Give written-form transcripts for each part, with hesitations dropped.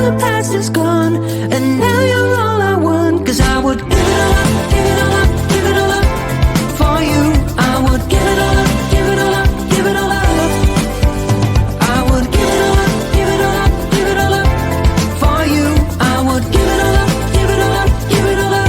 the past is gone, and now you're all I want. 'Cause I would give it all up, give it all up, give it all up for you. I would give it all up, give it all up, give it all up. I would give it all up, give it all up, give it all up for you. I would give it all up, give it all up, give it all up.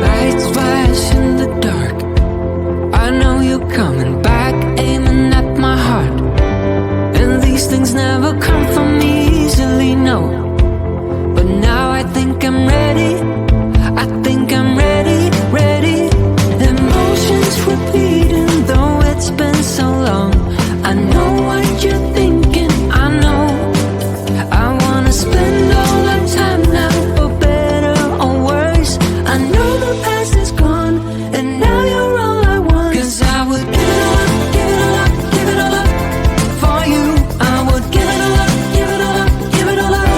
Lights flash in the dark. I know you're coming back, aiming at my heart. And these things never come from me easily, no. But now I think I'm ready. I think I'm ready, ready. Emotions repeating, though it's been so long. I know what you're thinking, I know. I wanna spend all our time now, for better or worse. I know the past is gone, and now you're all I want. 'Cause I would give it all up, give it all up, give it all up for you. I would give it all up, give it all up, give it all up.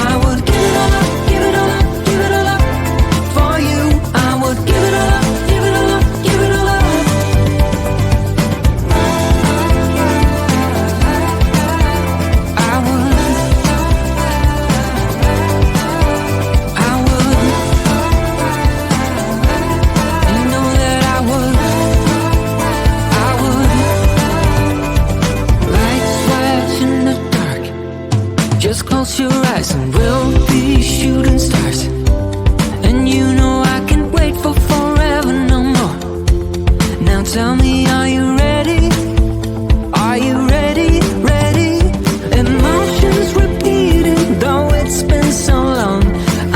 I would give it all up, give it all up, give it all up for you. I would give it all up, give it all up, give it all up. I would. You know that I would. Lights flash in the dark. Just close your eyes and we'll be shooting stars. And you know I can't wait for forever no more. Now tell me, are you ready? Are you ready? Ready? Emotions repeating, though it's been so long.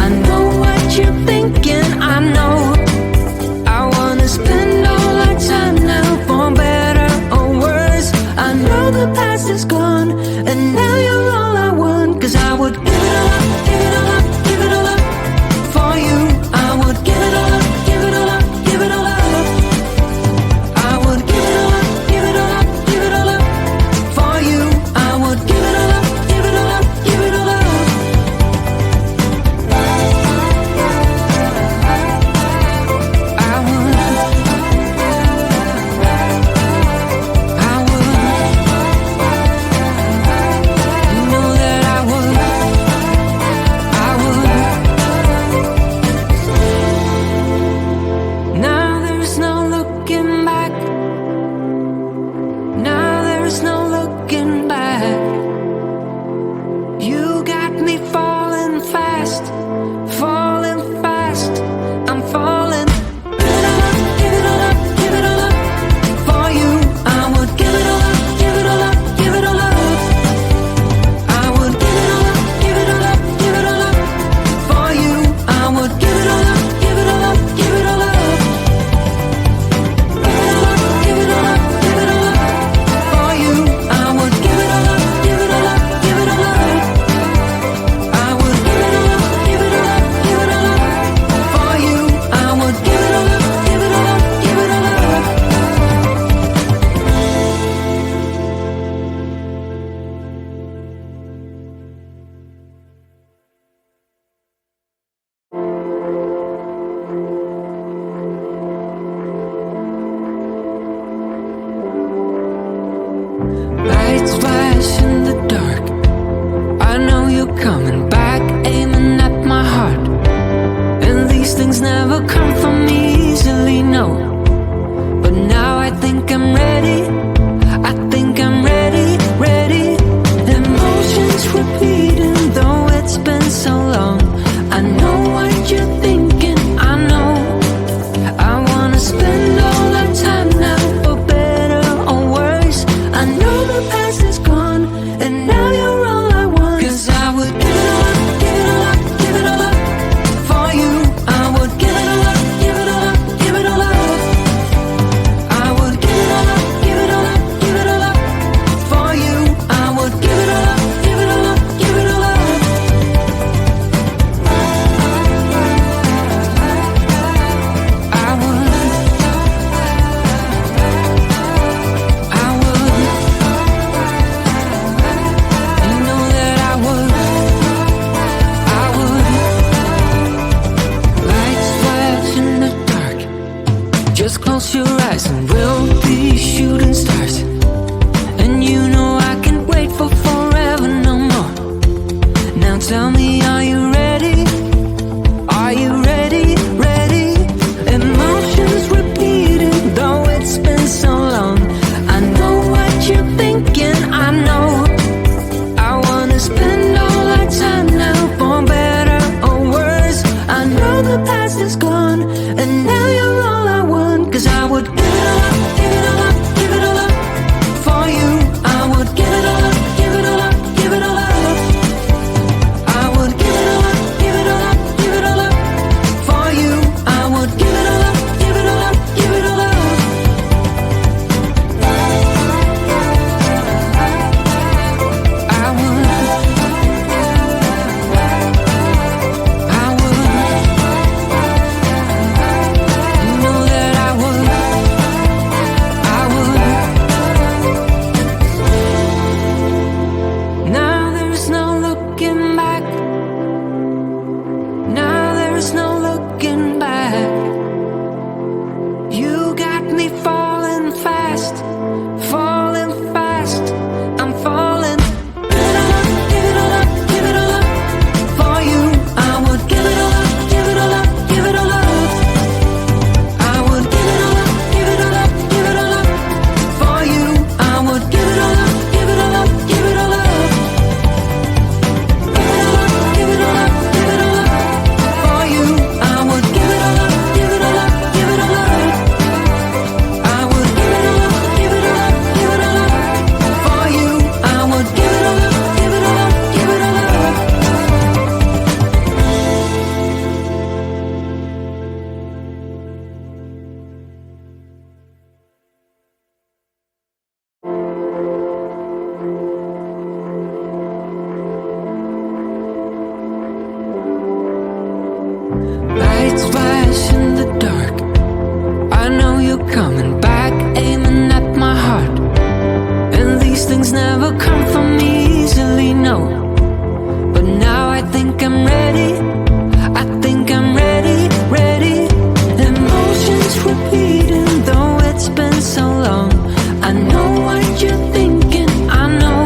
I know what you're thinking, I know. I wanna spend all our time now, for better or worse. I know the past is gone, and now you're all I want. 'Cause I would give it all up, give it all up, give it all up for you. I would give it all up, give it all up, give it all up. I would give it all up, give it all up, give it all up for you. I would give it all up, give it all up, give it all up. things never come from me easily, no. But now I think I'm ready. I think I'm ready, ready. Emotions repeating, though it's been so long. I know what you're thinking, I know. I wanna spend all our time now, for better or worse. I know the past is gone, and now you're all I want. 'Cause I would give it all up, give it all up, give it all up for you. I would give it all up, give it all up, give it all up. I would give it all up, give it all up, give it all up for you. I would give it all up, give it all up, give it all up. I would, I would, you know that I would, I would. Lights flash in the dark, just close your eyes and we'll be shooting stars. And you know I can't wait for forever no more. Now tell me, are you ready? Are you ready, ready? Emotions repeating, though it's been so long. I know what you're thinking, I know. I wanna spend all our time now, for better or worse. I know the past is gone, and now you're all I want. 'Cause I would give it all up, give it all up, give it all up for you. I would give it all up, give it all up, give it all up. I would give it all up, give it all up, give it all up for you. I would give it all up, give it all up, give it all up. I would, I would, you know that I would, I would. Now there's no looking back. Now there's no looking back. You got me falling fast, falling fast. I'm falling. Give it all up, give it all up, give it all up for you. I would give it all up, give it all up, give it all up. I would give it all up, give it all up, give it all up for you. I would give it all up, give it all up, give it all up. Give it all up, give it all up for you. I would give it all up, give it all up, give it all up. I would give it all up, give it all up, give it all up for you. I would give it all up, give it all up, give it all up. Lights flash in the dark, I know you're coming back, aiming at my heart. And these things never come from me easily, no. But now I think I'm ready. I think I'm ready, ready. Emotions repeating, though it's been so long. I know what you're thinking, I know.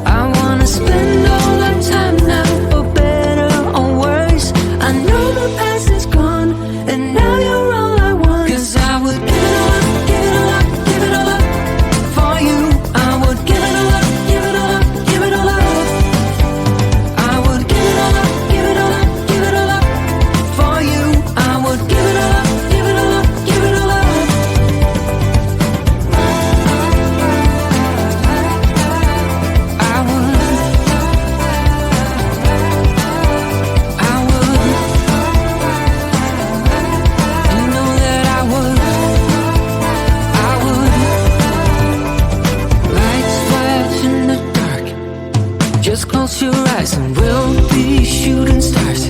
I wanna spend all our time now, for better or worse. I know the past is gone, and now you're all I want. 'Cause I would give it all up, give it all up, give it all up for you. I would give it all up, give it all up, give it all up. I would give it all up, give it all up, give it all up for you. I would give it all up, give it all up, give it all up. I would, I would, you know that I would, I would. Lights flash in the dark, just close your eyes and we'll be shooting stars.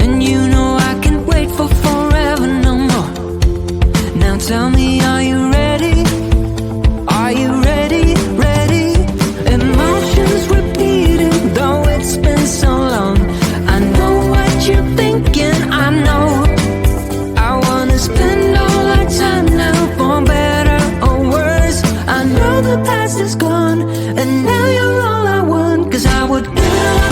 And you know I can't wait for forever no more. Now tell me, are you ready? Are you ready, ready? Emotions repeating, though it's been so long. I know what you're thinking, I know. I wanna spend all our time now, for better or worse. I know the past is gone, and now you're all I want. 'Cause I would give it all up,